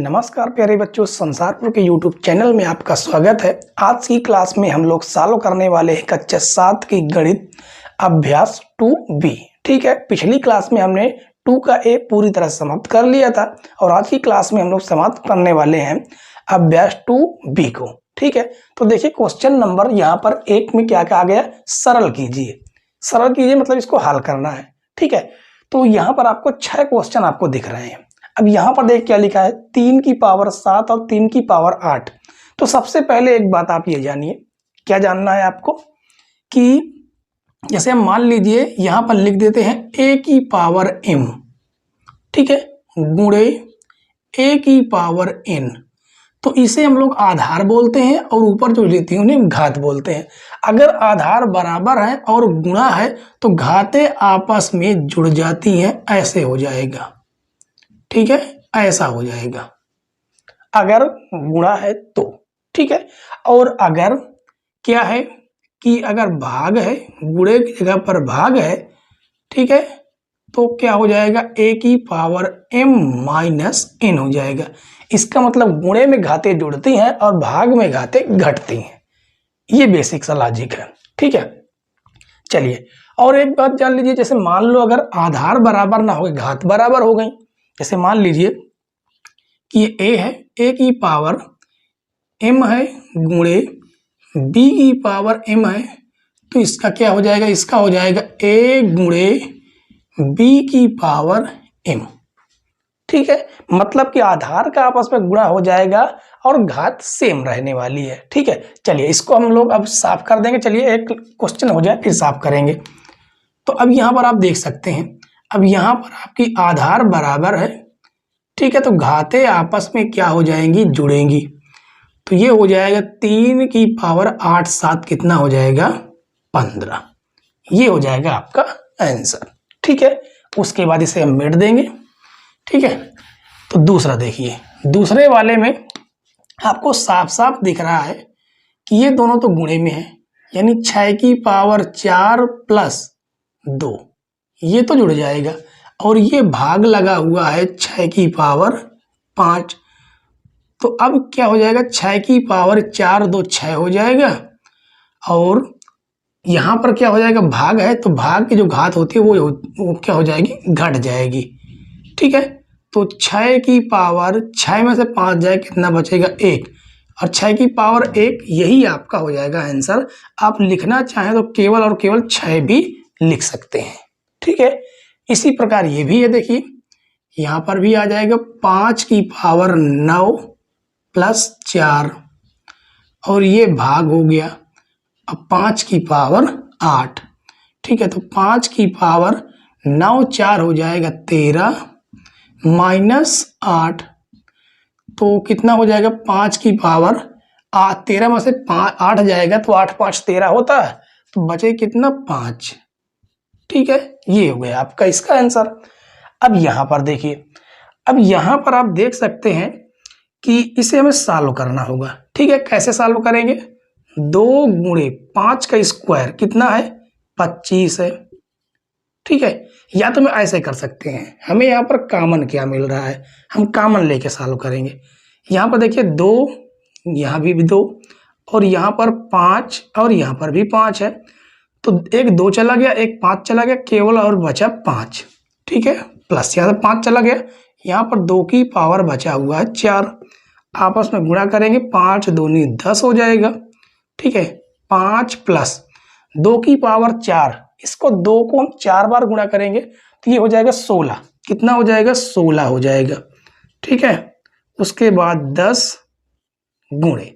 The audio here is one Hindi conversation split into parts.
नमस्कार प्यारे बच्चों, संसारपुर के YouTube चैनल में आपका स्वागत है। आज की क्लास में हम लोग सॉल्व करने वाले हैं कक्षा 7 की गणित अभ्यास 2B। ठीक है, पिछली क्लास में हमने 2 का A पूरी तरह समाप्त कर लिया था और आज की क्लास में हम लोग समाप्त करने वाले हैं अभ्यास 2B को। ठीक है, तो देखिए क्वेश्चन नंबर यहाँ पर 1 में क्या कहा गया, सरल कीजिए। सरल कीजिए मतलब इसको हल करना है। ठीक है, तो यहाँ पर आपको 6 क्वेश्चन आपको दिख रहे हैं। अब यहाँ पर देख क्या लिखा है, 3 की पावर 7 और 3 की पावर 8। तो सबसे पहले एक बात आप ये जानिए, क्या जानना है आपको कि जैसे हम मान लीजिए यहाँ पर लिख देते हैं a की पावर m, ठीक है, गुणे a की पावर n। तो इसे हम लोग आधार बोलते हैं और ऊपर जो लेती हैं उन्हें घात बोलते हैं। अगर आधार बराबर है और गुणा है तो घातें आपस में जुड़ जाती हैं, ऐसे हो जाएगा। ठीक है, ऐसा हो जाएगा अगर गुणा है तो। ठीक है, और अगर क्या है कि अगर भाग है, गुणे की जगह पर भाग है, ठीक है, तो क्या हो जाएगा, a की पावर m माइनस n हो जाएगा। इसका मतलब गुणे में घातें जुड़ती हैं और भाग में घातें घटती हैं। ये बेसिक सा लॉजिक है। ठीक है, चलिए और एक बात जान लीजिए, जैसे मान लो अगर आधार बराबर ना हो, घात बराबर हो गई। जैसे मान लीजिए कि ये a है, a की पावर m है गुणे b की पावर m है, तो इसका क्या हो जाएगा, इसका हो जाएगा a गुणे b की पावर m। ठीक है, मतलब कि आधार का आपस में गुणा हो जाएगा और घात सेम रहने वाली है। ठीक है, चलिए इसको हम लोग अब साफ कर देंगे। चलिए एक क्वेश्चन हो जाए फिर साफ करेंगे। तो अब यहाँ पर आप देख सकते हैं, अब यहाँ पर आपकी आधार बराबर है, ठीक है, तो घातें आपस में क्या हो जाएंगी, जुड़ेंगी। तो ये हो जाएगा 3 की पावर 8 7 कितना हो जाएगा, 15। ये हो जाएगा आपका आंसर। ठीक है, उसके बाद इसे हम मिट देंगे। ठीक है, तो दूसरा देखिए, दूसरे वाले में आपको साफ साफ दिख रहा है कि ये दोनों तो गुणे में है, यानी 6 की पावर 4 प्लस 2, ये तो जुड़ जाएगा। और ये भाग लगा हुआ है 6 की पावर 5। तो अब क्या हो जाएगा, 6 की पावर 4 2 6 हो जाएगा। और यहाँ पर क्या हो जाएगा, भाग है, तो भाग की जो घात होती है वो क्या हो जाएगी, घट जाएगी। ठीक है, तो 6 की पावर 6 में से 5 जाए कितना बचेगा, 1, और 6 की पावर 1, यही आपका हो जाएगा आंसर। आप लिखना चाहें तो केवल और केवल 6 भी लिख सकते हैं। ठीक है, इसी प्रकार ये भी है, देखिए यहाँ पर भी आ जाएगा 5 की पावर 9 प्लस 4, और ये भाग हो गया। अब 5 की पावर 8। ठीक है, तो 5 की पावर 9 4 हो जाएगा 13 माइनस 8, तो कितना हो जाएगा, 5 की पावर 13 में से 8 जाएगा तो 8 5 13 होता है, तो बचे कितना, 5। ठीक है, ये हो गया आपका इसका आंसर। अब यहाँ पर देखिए, अब यहाँ पर आप देख सकते हैं कि इसे हमें सॉल्व करना होगा। ठीक है, कैसे सॉल्व करेंगे, 2 गुणे 5 का स्क्वायर कितना है, 25 है। ठीक है, या तो मैं ऐसे कर सकते हैं, हमें यहाँ पर कॉमन क्या मिल रहा है, हम कॉमन लेके सॉल्व करेंगे। यहाँ पर देखिए 2, यहाँ भी 2, और यहाँ पर 5 और यहाँ पर भी 5 है, तो एक 2 चला गया, एक 5 चला गया, केवल और बचा 5। ठीक है, प्लस यहाँ से 5 चला गया, यहाँ पर 2 की पावर बचा हुआ है 4, आपस में गुणा करेंगे, 5 दूनी 10 हो जाएगा। ठीक है, 5 प्लस 2 की पावर 4, इसको 2 को हम 4 बार गुणा करेंगे तो ये हो जाएगा 16। कितना हो जाएगा, 16 हो जाएगा। ठीक है, उसके बाद 10 गुणे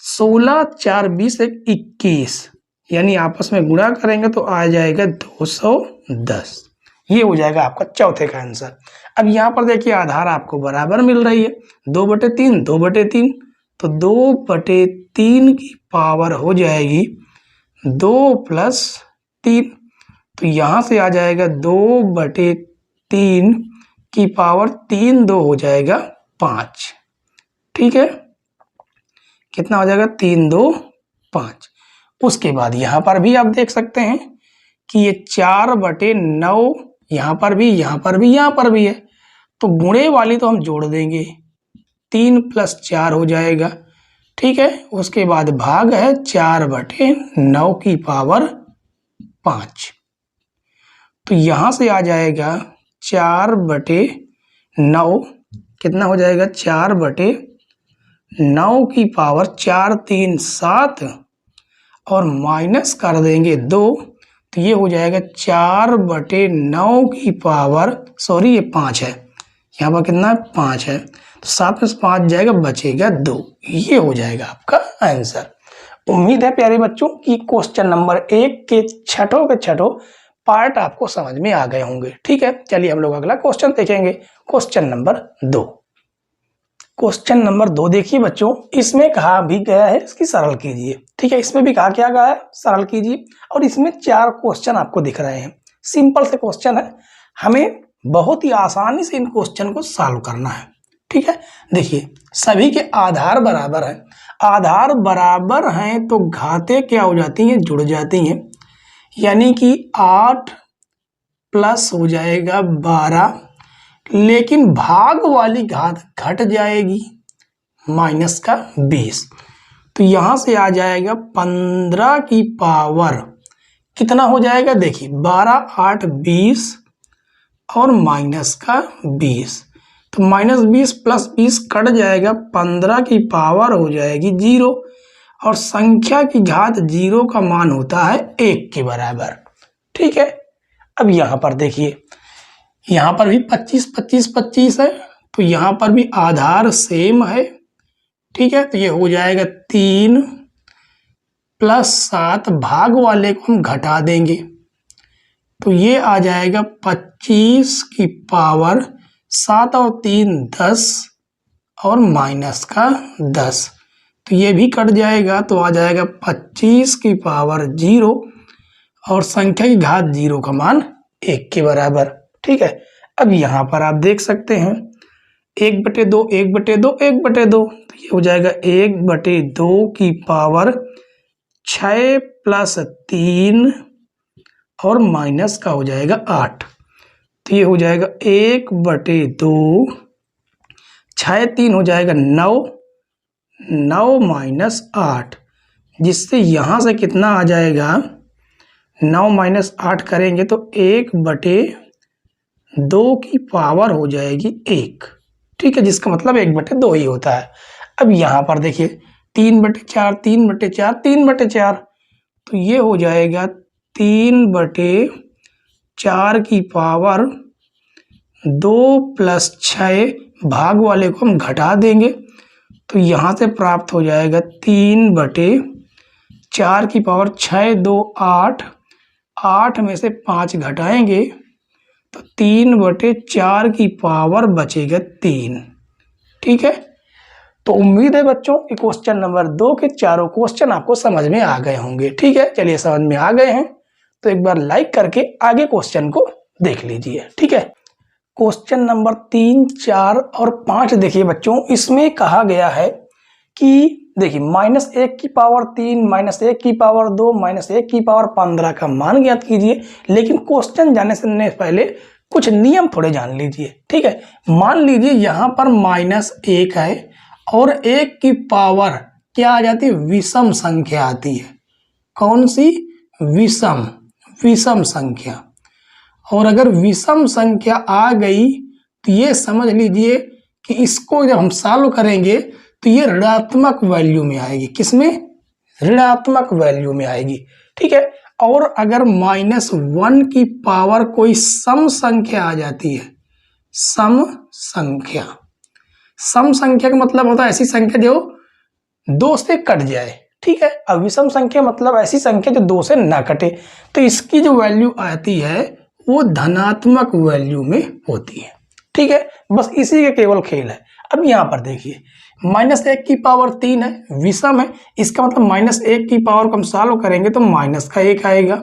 16 4 20 21, यानी आपस में गुणा करेंगे तो आ जाएगा 210। ये हो जाएगा आपका चौथे का आंसर। अब यहाँ पर देखिए आधार आपको बराबर मिल रही है, 2/3 2/3, तो 2/3 की पावर हो जाएगी 2 प्लस 3, तो यहाँ से आ जाएगा 2/3 की पावर 3 2 हो जाएगा 5। ठीक है, कितना हो जाएगा, 3 2 5। उसके बाद यहाँ पर भी आप देख सकते हैं कि ये 4/9 यहाँ पर भी, यहाँ पर भी, यहाँ पर भी है, तो गुणे वाली तो हम जोड़ देंगे, 3 + 4 हो जाएगा। ठीक है, उसके बाद भाग है 4/9 की पावर 5। तो यहां से आ जाएगा 4/9, कितना हो जाएगा 4/9 की पावर 4 3 7 और माइनस कर देंगे 2, तो ये हो जाएगा 4/9 की पावर, सॉरी ये 5 है, यहाँ पर कितना 5 है, तो 7 में से 5 जाएगा, बचेगा 2। ये हो जाएगा आपका आंसर। उम्मीद है प्यारे बच्चों कि क्वेश्चन नंबर 1 के छठों के छठों पार्ट आपको समझ में आ गए होंगे। ठीक है, चलिए हम लोग अगला क्वेश्चन देखेंगे, क्वेश्चन नंबर 2। क्वेश्चन नंबर 2 देखिए बच्चों, इसमें कहा भी गया है इसकी सरल कीजिए। ठीक है, इसमें भी कहा क्या गया है, सरल कीजिए। और इसमें 4 क्वेश्चन आपको दिख रहे हैं, सिंपल से क्वेश्चन है, हमें बहुत ही आसानी से इन क्वेश्चन को सॉल्व करना है। ठीक है, देखिए सभी के आधार बराबर है, आधार बराबर हैं तो घातें क्या हो जाती हैं, जुड़ जाती हैं, यानी कि 8 प्लस हो जाएगा 12, लेकिन भाग वाली घात घट जाएगी, माइनस का 20। तो यहां से आ जाएगा 15 की पावर कितना हो जाएगा, देखिए 12 8 20 और माइनस का 20, तो -20 + 20 कट जाएगा, 15 की पावर हो जाएगी 0 और संख्या की घात 0 का मान होता है 1 के बराबर। ठीक है, अब यहां पर देखिए, यहां पर भी 25 25 25 है, तो यहां पर भी आधार सेम है। ठीक है, तो ये हो जाएगा 3 + 7, भाग वाले को हम घटा देंगे, तो ये आ जाएगा 25 की पावर 7 और 3 10 और माइनस का 10, तो ये भी कट जाएगा, तो आ जाएगा 25 की पावर 0 और संख्या की घात 0 का मान 1 के बराबर। ठीक है, अब यहाँ पर आप देख सकते हैं 1/2 1/2 1/2, तो ये हो जाएगा 1/2 की पावर 6 + 3 और माइनस का हो जाएगा 8, तो ये हो जाएगा 1/2, 6 3 हो जाएगा 9, 9 माइनस 8, जिससे यहाँ से कितना आ जाएगा, 9 माइनस 8 करेंगे तो 1/2 की पावर हो जाएगी 1। ठीक है, जिसका मतलब 1/2 ही होता है। अब यहाँ पर देखिए 3/4 3/4 3/4, तो ये हो जाएगा 3/4 की पावर 2 + 6, भाग वाले को हम घटा देंगे, तो यहाँ से प्राप्त हो जाएगा 3/4 की पावर 6 2 8, 8 में से 5 घटाएंगे तो 3/4 की पावर बचेगा 3। ठीक है, तो उम्मीद है बच्चों कि क्वेश्चन नंबर 2 के चारों क्वेश्चन आपको समझ में आ गए होंगे। ठीक है, चलिए समझ में आ गए हैं तो एक बार लाइक करके आगे क्वेश्चन को देख लीजिए। ठीक है, क्वेश्चन नंबर 3 4 और 5 देखिए बच्चों, इसमें कहा गया है कि देखिए -1 की पावर 3 -1 की पावर 2 -1 की पावर 15 का मान ज्ञात कीजिए। लेकिन क्वेश्चन जाने से पहले कुछ नियम थोड़े जान लीजिए। ठीक है, मान लीजिए यहाँ पर -1 है और 1 की पावर क्या आ जाती है, विषम संख्या आती है। कौन सी, विषम संख्या। और अगर विषम संख्या आ गई तो ये समझ लीजिए कि इसको जब हम सॉल्व करेंगे तो ये ऋणात्मक वैल्यू में आएगी, किसमें, ऋणात्मक वैल्यू में आएगी। ठीक है, और अगर -1 की पावर कोई सम संख्या आ जाती है, सम संख्या, सम संख्या का मतलब होता है ऐसी संख्या जो 2 से कट जाए। ठीक है, अब विषम संख्या मतलब ऐसी संख्या जो 2 से ना कटे, तो इसकी जो वैल्यू आती है वो धनात्मक वैल्यू में होती है। ठीक है, बस इसी के केवल खेल है। अब यहाँ पर देखिए -1 की पावर 3 है, विषम है, इसका मतलब -1 की पावर को हम सॉल्व करेंगे तो -1 आएगा,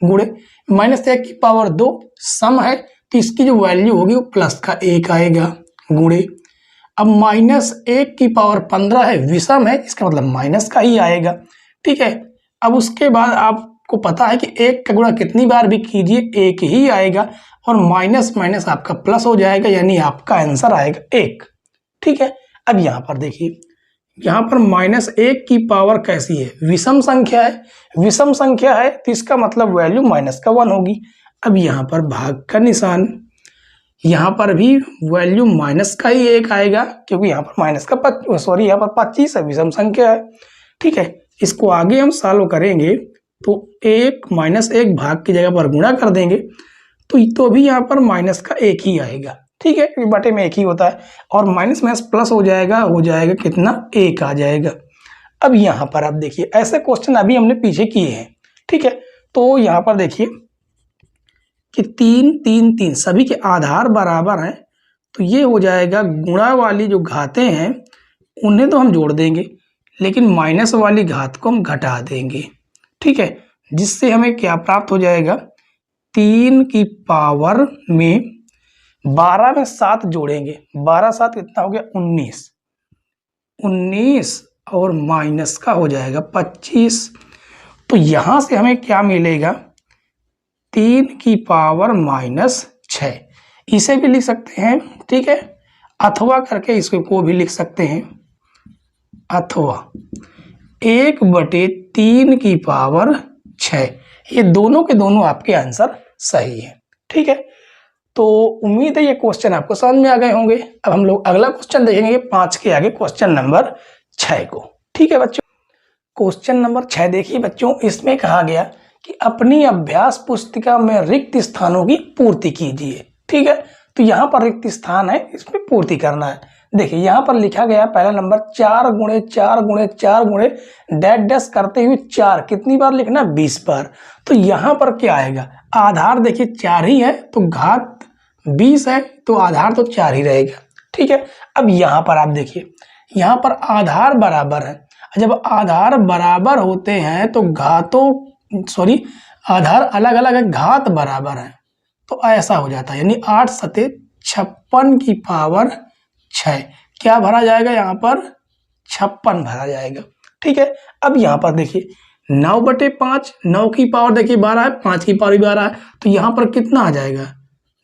गुणे -1 की पावर 2 सम है तो इसकी जो वैल्यू होगी वो +1 आएगा, गुणे अब -1 की पावर 15 है, विषम है, इसका मतलब माइनस का ही आएगा। ठीक है, अब उसके बाद आप आपको पता है कि एक का गुणा कितनी बार भी कीजिए एक ही आएगा, और माइनस माइनस आपका प्लस हो जाएगा, यानी आपका आंसर आएगा 1। ठीक है, अब यहाँ पर देखिए, यहाँ पर -1 की पावर कैसी है, विषम संख्या है। विषम संख्या है तो इसका मतलब वैल्यू माइनस का 1 होगी। अब यहाँ पर भाग का निशान, यहाँ पर भी वैल्यू माइनस का ही 1 आएगा, क्योंकि यहाँ पर माइनस का यहाँ पर 25 है, विषम संख्या है। ठीक है, इसको आगे हम सॉल्व करेंगे तो 1 -1 भाग की जगह पर गुणा कर देंगे तो भी यहाँ पर माइनस का 1 ही आएगा। ठीक है, क्योंकि बटे में 1 ही होता है, और माइनस माइनस प्लस हो जाएगा कितना, 1 आ जाएगा। अब यहाँ पर आप देखिए, ऐसे क्वेश्चन अभी हमने पीछे किए हैं। ठीक है, तो यहाँ पर देखिए कि 3 3 3 सभी के आधार बराबर हैं, तो ये हो जाएगा गुणा वाली जो घातें हैं उन्हें तो हम जोड़ देंगे, लेकिन माइनस वाली घात को हम घटा देंगे। ठीक है, जिससे हमें क्या प्राप्त हो जाएगा, 3 की पावर में 12 में 7 जोड़ेंगे, 12 7 कितना हो गया, 19 और माइनस का हो जाएगा 25। तो यहां से हमें क्या मिलेगा, 3 की पावर -6, इसे भी लिख सकते हैं। ठीक है, अथवा करके इसको को भी लिख सकते हैं, अथवा 1/3 की पावर 6। ये दोनों के दोनों आपके आंसर सही है। ठीक है, तो उम्मीद है ये क्वेश्चन आपको समझ में आ गए होंगे। अब हम लोग अगला क्वेश्चन देखेंगे 5 के आगे, क्वेश्चन नंबर 6 को। ठीक है बच्चों, क्वेश्चन नंबर 6 देखिए बच्चों, इसमें कहा गया कि अपनी अभ्यास पुस्तिका में रिक्त स्थानों की पूर्ति कीजिए। ठीक है, तो यहाँ पर रिक्त स्थान है, इसमें पूर्ति करना है। देखिए यहाँ पर लिखा गया पहला नंबर 4 गुणे 4 गुणे 4 गुणे डैश डैश करते हुए 4 कितनी बार लिखना, 20 बार। तो यहाँ पर क्या आएगा, आधार देखिए 4 ही है, तो घात 20 है, तो आधार तो 4 ही रहेगा। ठीक है, अब यहाँ पर आप देखिए, यहाँ पर आधार बराबर है। जब आधार बराबर होते हैं तो आधार अलग अलग है, घात बराबर है, तो ऐसा हो जाता है, यानी 8 सते 56 की पावर 6 क्या भरा जाएगा, यहाँ पर 56 भरा जाएगा। ठीक है, अब यहाँ पर देखिए 9/5, 9 की पावर देखिए 12 है, 5 की पावर भी 12 है, तो यहाँ पर कितना आ जाएगा,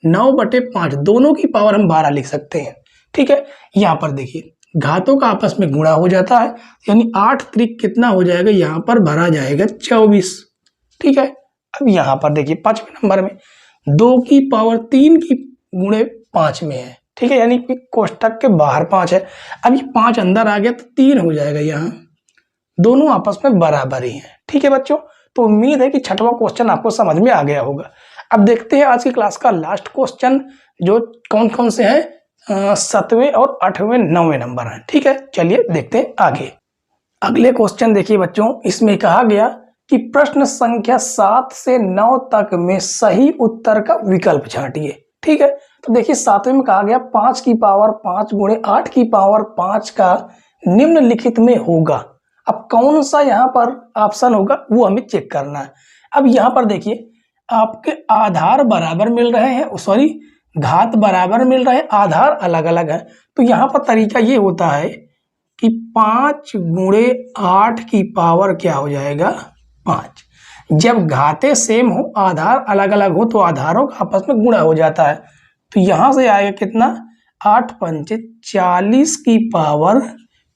9/5, दोनों की पावर हम 12 लिख सकते हैं। ठीक है, यहाँ पर देखिए घातों का आपस में गुणा हो जाता है, यानी 8 त्रिक कितना हो जाएगा, यहाँ पर भरा जाएगा 24। ठीक है, अब यहाँ पर देखिए 5वें नंबर में 2 की पावर 3 की गुणे 5 में है। ठीक है, यानी कि कोष्टक के बाहर 5 है। अब ये 5 अंदर आ गया तो 3 हो जाएगा, यहाँ दोनों आपस में बराबर ही हैं। ठीक है बच्चों, तो उम्मीद है कि 6वां क्वेश्चन आपको समझ में आ गया होगा। अब देखते हैं आज की क्लास का लास्ट क्वेश्चन, जो कौन कौन से हैं, 7वें और 8वें 9वें नंबर हैं। ठीक है, चलिए देखते हैं आगे। अगले क्वेश्चन देखिए बच्चों, इसमें कहा गया कि प्रश्न संख्या 7 से 9 तक में सही उत्तर का विकल्प छांटिए। ठीक है, तो देखिए 7वें में कहा गया 5 की पावर 5 गुणे 8 की पावर 5 का निम्नलिखित में होगा। अब कौन सा यहाँ पर ऑप्शन होगा वो हमें चेक करना है। अब यहाँ पर देखिए आपके आधार बराबर मिल रहे हैं, घात बराबर मिल रहे हैं, आधार अलग अलग है। तो यहाँ पर तरीका ये होता है कि 5 गुणे 8 की पावर क्या हो जाएगा, 5। जब घातें सेम हो, आधार अलग अलग हो, तो आधारों का आपस में गुणा हो जाता है। तो यहाँ से आएगा कितना, 8 पंचे 40 की पावर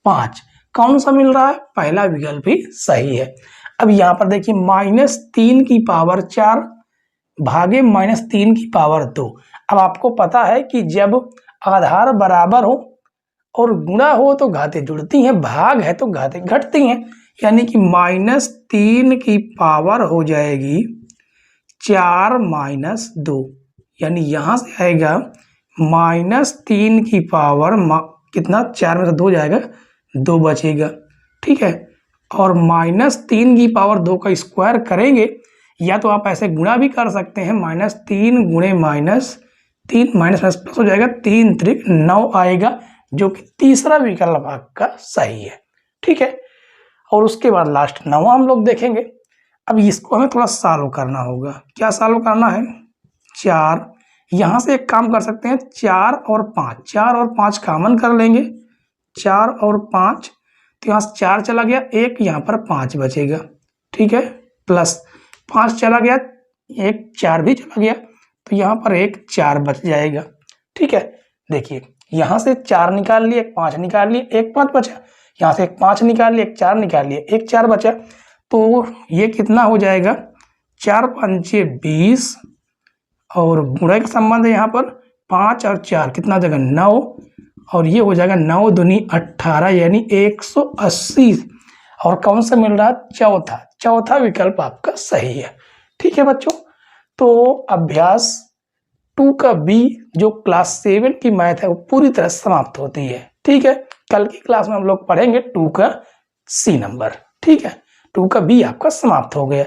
5। कौन सा मिल रहा है, पहला विकल्प ही सही है। अब यहाँ पर देखिए -3 की पावर 4 भागे -3 की पावर 2। अब आपको पता है कि जब आधार बराबर हो और गुणा हो तो घातें जुड़ती हैं, भाग है तो घातें घटती हैं, यानी कि -3 की पावर हो जाएगी 4 - 2, यानी यहां से आएगा -3 की पावर कितना, 4 में से 2 जाएगा, 2 बचेगा। ठीक है, और -3 की पावर 2 का स्क्वायर करेंगे, या तो आप ऐसे गुणा भी कर सकते हैं, -3 गुणे -3 माइनस प्लस हो जाएगा, 3 त्रिक 9 आएगा, जो कि तीसरा विकल्प आपका सही है। ठीक है, और उसके बाद लास्ट 9वां हम लोग देखेंगे। अब इसको हमें थोड़ा सॉल्व करना होगा। क्या सॉल्व करना है, 4, यहाँ से एक काम कर सकते हैं, 4 और 5 कॉमन कर लेंगे, 4 और 5, तो यहाँ से 4 चला गया, एक यहाँ पर 5 बचेगा। ठीक है, प्लस 5 चला गया, एक 4 भी चला गया, तो यहाँ पर एक 4 बच जाएगा। ठीक है, देखिए यहाँ से 4 निकाल लिए, 5 निकाल लिए, एक 5 बचा, यहाँ से एक 5 निकाल लिए, एक 4 निकाल लिए, एक 4 बचा, तो ये कितना हो जाएगा, 4 5 20, और गुणा का संबंध है यहाँ पर 5 और 4 कितना जगह 9, और ये हो जाएगा 9 दूनी 18 यानी 180। और कौन सा मिल रहा है, चौथा विकल्प आपका सही है। ठीक है बच्चों, तो अभ्यास 2 का बी जो क्लास 7 की मैथ है वो पूरी तरह समाप्त होती है। ठीक है, कल की क्लास में हम लोग पढ़ेंगे 2 का सी नंबर। ठीक है, 2 का बी आपका समाप्त हो गया।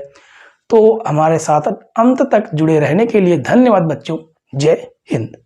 तो हमारे साथ अंत तक जुड़े रहने के लिए धन्यवाद बच्चों। जय हिंद।